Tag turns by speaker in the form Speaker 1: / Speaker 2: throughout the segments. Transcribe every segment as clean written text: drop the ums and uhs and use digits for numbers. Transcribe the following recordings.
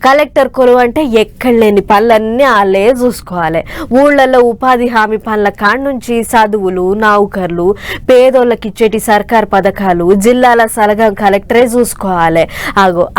Speaker 1: Collector కొలువు అంటే ఎక్కడ లేని పనులన్నీ వాళ్ళే చూసుకోవాలి. ఊళ్ళల్లో ఉపాధి హామీ పనుల కాడ నుంచి చదువులు, నౌకర్లు, పేదోళ్ళకి ఇచ్చేటి సర్కార్ పథకాలు జిల్లాల సలగం కలెక్టరే చూసుకోవాలి.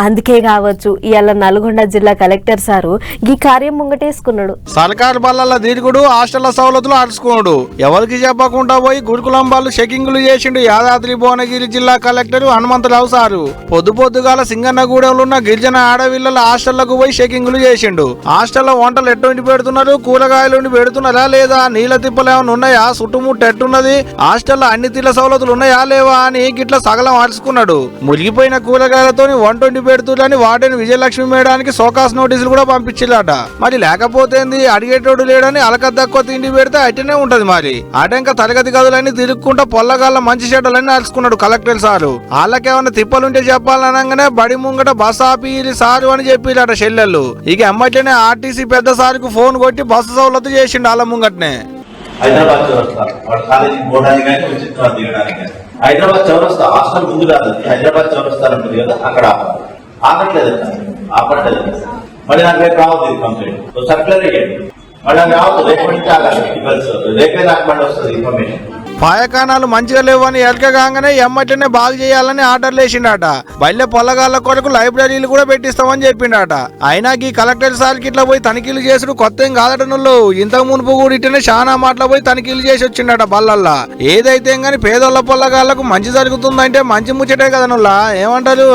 Speaker 1: అందుకే కావచ్చు ఇవాళ నల్గొండ జిల్లా కలెక్టర్ సారు ఈ కార్యం ముంగటేసుకున్నాడు.
Speaker 2: సర్కార్ బల్ల తిరుగుడు, హాస్టల్ సవలతులు అరుచుకున్నాడు. ఎవరికి చెప్పకుండా పోయి గురుకులం వాళ్ళు చెకింగ్లు చేసిండు యాదాద్రి భువనగిరి జిల్లా కలెక్టర్ హనుమంతరావు సారు. పొద్దుగాల సింగన్నగూడెంలో ఉన్న గిరిజన ఆడవిల్లల హాస్టళ్లకు పోయి చెకింగ్లు చేసిండు. హాస్టల్లో వంటలు ఎటువంటి పెడుతున్నారు, కూరగాయలు పెడుతున్నారా లేదా, నీళ్ళ తిప్పలు ఏమైనా ఉన్నాయా, చుట్టుముట్టు ఎట్టున్నది, హాస్టల్లో అన్ని తీర్ల సవలతులు ఉన్నాయా లేవా అని గిట్లా సగలం అరుచుకున్నాడు. మురిగిపోయిన కూరగాయలతో వంటొండి పెడుతుందని వాటిని విజయలక్ష్మి మేడానికి సోకాస్ నోటీసులు కూడా పంపించిల్లట. మరి లేకపోతే అడిగేటోడు లేడని అలకద్దక్కువ తిండి పెడితే అట్టనే ఉంటది. మరి అటంక తరగతి గదులన్నీ తిరుక్కుంటా పొల్లగాళ్ళ మంచి చెడ్డలన్నీ అరుచుకున్నాడు కలెక్టర్ సారు. వాళ్ళకేమన్నా తిప్పలుంటే చెప్పాలనగానే బడి ముంగట బస్ ఆపి సారు అని చెప్పిలట చెల్లెళ్ళు. ఇక అమ్మట్లనే ఆర్టీసీ పెద్ద సారుకు ఫోన్ కొట్టి బస్సు సౌలత్ చేసిండు వాళ్ళ ముంగటనే.
Speaker 3: హైదరాబాద్ చౌరస్తా కాలేజీకి పోవడానికి కానీ విచిత్రం దిగడానికి కానీ హైదరాబాద్ చౌరస్తా హాస్టల్ ముందు కాదు, హైదరాబాద్ చౌరస్తా ఉంటుంది కదా, అక్కడ ఆపట్లేదు, ఆపట్లేదు. మళ్ళీ నాకు రేపు రావద్దు కంప్లైంట్, సర్క్యులర్ అయ్యండి. మళ్ళీ అది రావద్దు, రేపు నుంచి ఆగాలి, రేపే నాకు మళ్ళీ వస్తుంది ఇన్ఫర్మేషన్.
Speaker 2: పాయకానాలు మంచిగా లేవని ఎలకగానే ఎమ్మటనే బాగు చేయాలని ఆర్డర్లు వేసిండట. బల్లె పొల్లగాళ్ళ కొరకు లైబ్రరీలు కూడా పెట్టిస్తామని చెప్పిండట. అయినా ఈ కలెక్టర్ సార్కి ఇట్లా పోయి తనిఖీలు చేసుడు కొత్త ఏం కాదట. నువ్వు ఇంతకు మునుపు కూడా ఇట్లనే చాలా మాటలు పోయి తనిఖీలు చేసి వచ్చిండట బల్లల్లా. ఏదైతే గాని పేదోళ్ళ పొల్లగాళ్లకు మంచి జరుగుతుందంటే మంచి ముచ్చటే కదా నువ్వు, ఏమంటారు?